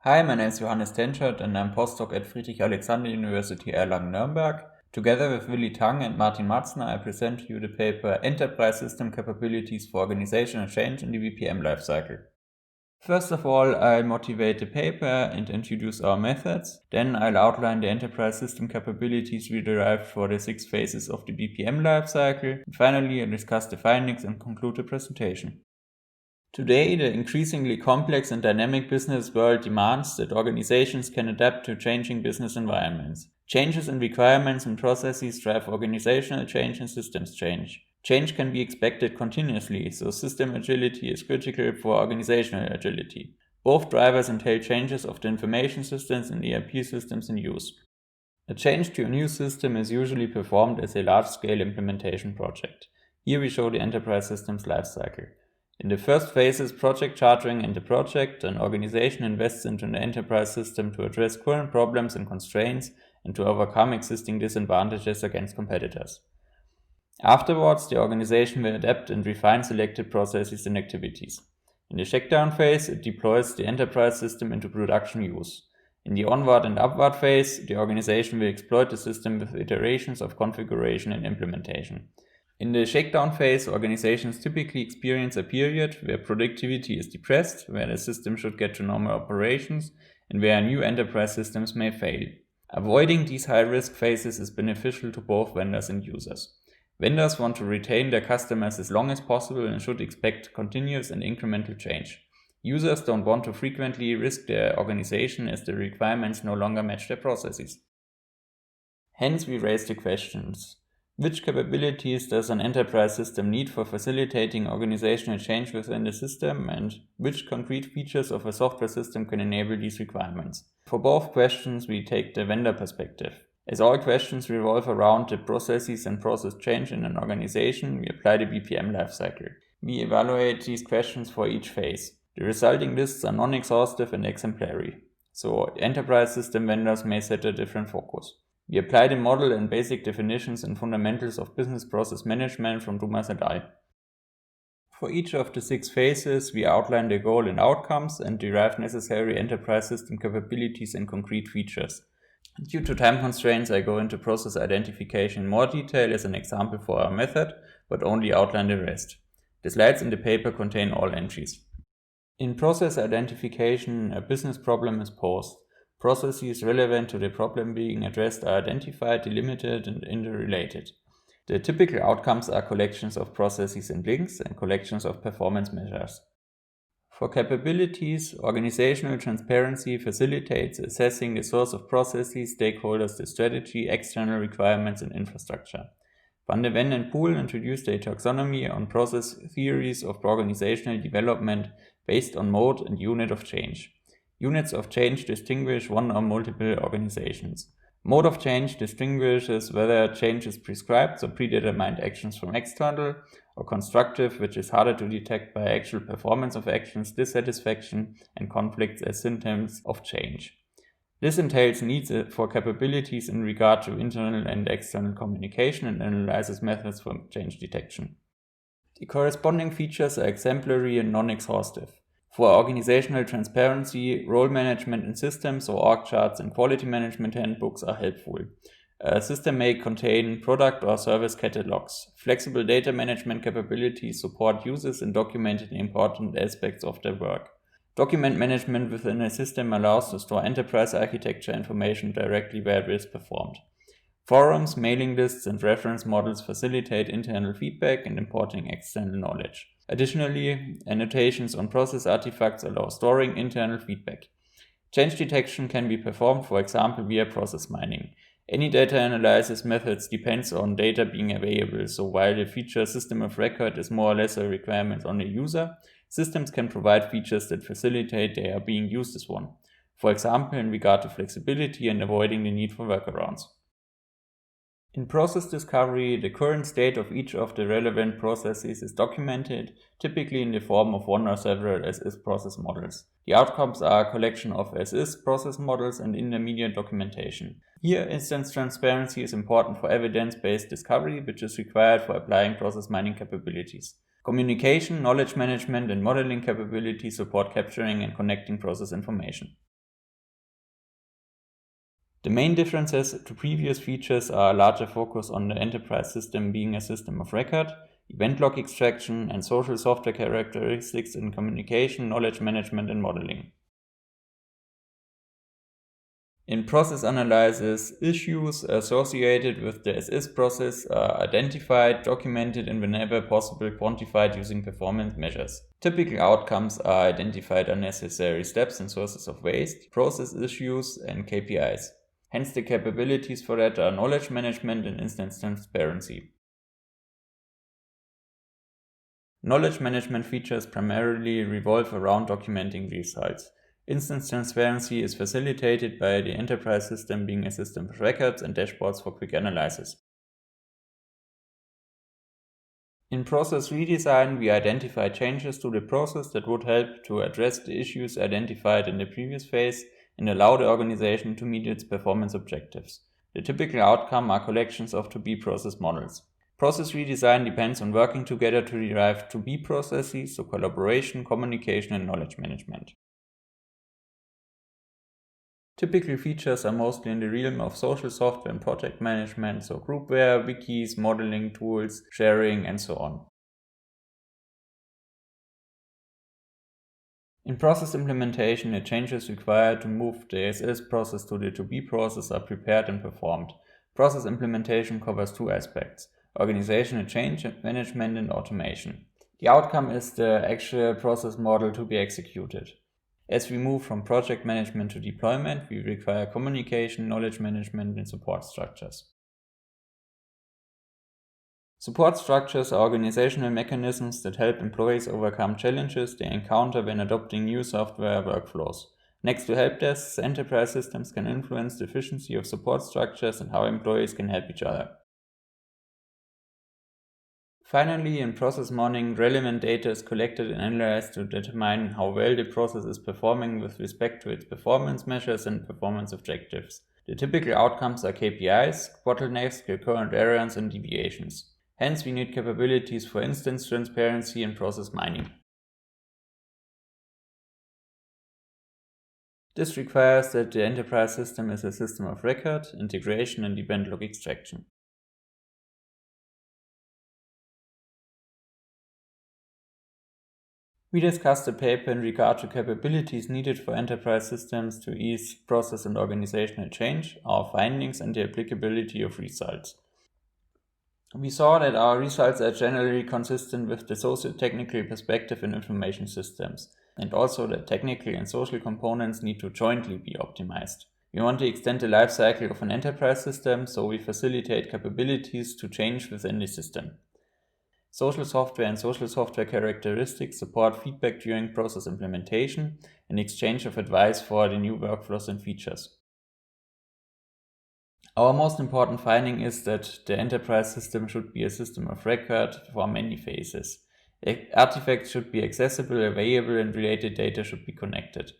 Hi, my name is Johannes Tenschert and I'm postdoc at Friedrich-Alexander University Erlangen-Nuremberg. Together with Willi Tang and Martin Matzner, I present to you the paper Enterprise System Capabilities for Organizational Change in the BPM Lifecycle. First of all, I'll motivate the paper and introduce our methods. Then I'll outline the enterprise system capabilities we derived for the 6 phases of the BPM lifecycle. And finally, I'll discuss the findings and conclude the presentation. Today, the increasingly complex and dynamic business world demands that organizations can adapt to changing business environments. Changes in requirements and processes drive organizational change and systems change. Change can be expected continuously, so system agility is critical for organizational agility. Both drivers entail changes of the information systems and ERP systems in use. A change to a new system is usually performed as a large-scale implementation project. Here we show the enterprise systems lifecycle. In the first phases, project chartering and the project, an organization invests into an enterprise system to address current problems and constraints and to overcome existing disadvantages against competitors. Afterwards, the organization will adapt and refine selected processes and activities. In the checkdown phase, it deploys the enterprise system into production use. In the onward and upward phase, the organization will exploit the system with iterations of configuration and implementation. In the shakedown phase, organizations typically experience a period where productivity is depressed, where the system should get to normal operations, and where new enterprise systems may fail. Avoiding these high-risk phases is beneficial to both vendors and users. Vendors want to retain their customers as long as possible and should expect continuous and incremental change. Users don't want to frequently risk their organization as the requirements no longer match their processes. Hence, we raise the questions. Which capabilities does an enterprise system need for facilitating organizational change within the system, and which concrete features of a software system can enable these requirements? For both questions, we take the vendor perspective. As all questions revolve around the processes and process change in an organization, we apply the BPM lifecycle. We evaluate these questions for each phase. The resulting lists are non-exhaustive and exemplary, so enterprise system vendors may set a different focus. We apply the model and basic definitions and fundamentals of business process management from Dumas et al. For each of the 6 phases, we outline the goal and outcomes and derive necessary enterprise system capabilities and concrete features. Due to time constraints, I go into process identification in more detail as an example for our method, but only outline the rest. The slides in the paper contain all entries. In process identification, a business problem is posed. Processes relevant to the problem being addressed are identified, delimited, and interrelated. The typical outcomes are collections of processes and links and collections of performance measures. For capabilities, organizational transparency facilitates assessing the source of processes, stakeholders, the strategy, external requirements, and infrastructure. Van de Ven and Poel introduced a taxonomy on process theories of organizational development based on mode and unit of change. Units of change distinguish one or multiple organizations. Mode of change distinguishes whether change is prescribed, so predetermined actions from external, or constructive, which is harder to detect by actual performance of actions, dissatisfaction, and conflicts as symptoms of change. This entails needs for capabilities in regard to internal and external communication and analyzes methods for change detection. The corresponding features are exemplary and non-exhaustive. For organizational transparency, role management in systems or org charts and quality management handbooks are helpful. A system may contain product or service catalogs. Flexible data management capabilities support users in documenting important aspects of their work. Document management within a system allows to store enterprise architecture information directly where it is performed. Forums, mailing lists, and reference models facilitate internal feedback and importing external knowledge. Additionally, annotations on process artifacts allow storing internal feedback. Change detection can be performed, for example, via process mining. Any data analysis methods depends on data being available, so while the feature system of record is more or less a requirement on the user, systems can provide features that facilitate their being used as one. For example, in regard to flexibility and avoiding the need for workarounds. In process discovery, the current state of each of the relevant processes is documented, typically in the form of one or several as-is process models. The outcomes are a collection of as-is process models and intermediate documentation. Here, instance transparency is important for evidence-based discovery, which is required for applying process mining capabilities. Communication, knowledge management, and modeling capabilities support capturing and connecting process information. The main differences to previous features are a larger focus on the enterprise system being a system of record, event log extraction, and social software characteristics in communication, knowledge management, and modeling. In process analysis, issues associated with the as-is process are identified, documented, and whenever possible quantified using performance measures. Typical outcomes are identified unnecessary steps and sources of waste, process issues, and KPIs. Hence, the capabilities for that are knowledge management and instance transparency. Knowledge management features primarily revolve around documenting results. Instance transparency is facilitated by the enterprise system being a system of records and dashboards for quick analysis. In process redesign, we identify changes to the process that would help to address the issues identified in the previous phase and allow the organization to meet its performance objectives. The typical outcome are collections of to-be process models. Process redesign depends on working together to derive to-be processes, so collaboration, communication, and knowledge management. Typical features are mostly in the realm of social software and project management, so groupware, wikis, modeling tools, sharing, and so on. In process implementation, the changes required to move the as-is process to the to-be process are prepared and performed. Process implementation covers two aspects: organizational change, management, and automation. The outcome is the actual process model to be executed. As we move from project management to deployment, we require communication, knowledge management, and support structures. Support structures are organizational mechanisms that help employees overcome challenges they encounter when adopting new software workflows. Next to help desks, enterprise systems can influence the efficiency of support structures and how employees can help each other. Finally, in process modeling, relevant data is collected and analyzed to determine how well the process is performing with respect to its performance measures and performance objectives. The typical outcomes are KPIs, bottlenecks, recurrent errors, and deviations. Hence, we need capabilities for instance transparency and process mining. This requires that the enterprise system is a system of record, integration, and event log extraction. We discussed a paper in regard to capabilities needed for enterprise systems to ease process and organizational change, our findings, and the applicability of results. We saw that our results are generally consistent with the socio-technical perspective in information systems, and also that technical and social components need to jointly be optimized. We want to extend the life cycle of an enterprise system, so we facilitate capabilities to change within the system. Social software and social software characteristics support feedback during process implementation and exchange of advice for the new workflows and features. Our most important finding is that the enterprise system should be a system of record for many phases. Artifacts should be accessible, available, and related data should be connected.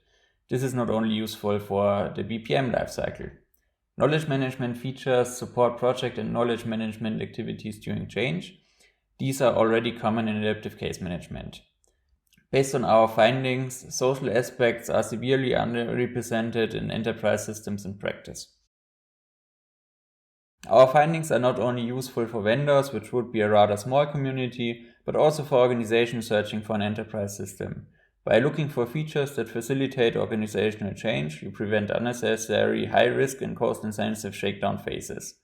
This is not only useful for the BPM lifecycle. Knowledge management features support project and knowledge management activities during change. These are already common in adaptive case management. Based on our findings, social aspects are severely underrepresented in enterprise systems in practice. Our findings are not only useful for vendors, which would be a rather small community, but also for organizations searching for an enterprise system. By looking for features that facilitate organizational change, you prevent unnecessary high-risk and cost-intensive shakedown phases.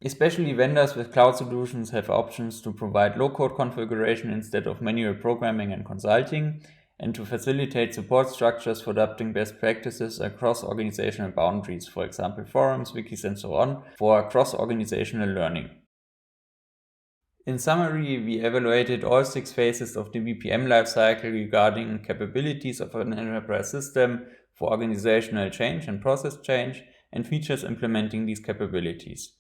Especially vendors with cloud solutions have options to provide low-code configuration instead of manual programming and consulting, and to facilitate support structures for adopting best practices across organizational boundaries, for example forums, wikis, and so on, for cross-organizational learning. In summary, we evaluated all 6 phases of the BPM lifecycle regarding capabilities of an enterprise system for organizational change and process change, and features implementing these capabilities.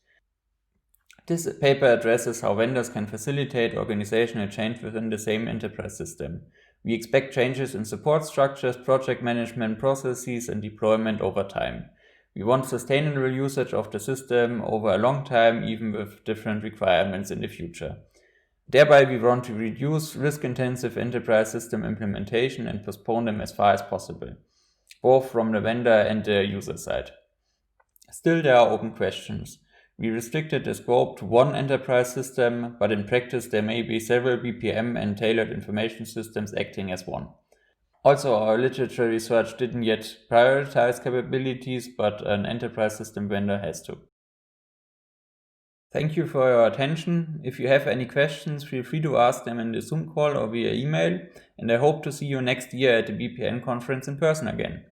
This paper addresses how vendors can facilitate organizational change within the same enterprise system. We expect changes in support structures, project management processes, and deployment over time. We want sustainable usage of the system over a long time, even with different requirements in the future. Thereby, we want to reduce risk-intensive enterprise system implementation and postpone them as far as possible, both from the vendor and the user side. Still, there are open questions. We restricted the scope to one enterprise system, but in practice there may be several BPM and tailored information systems acting as one. Also, our literature research didn't yet prioritize capabilities, but an enterprise system vendor has to. Thank you for your attention. If you have any questions, feel free to ask them in the Zoom call or via email, and I hope to see you next year at the BPN conference in person again.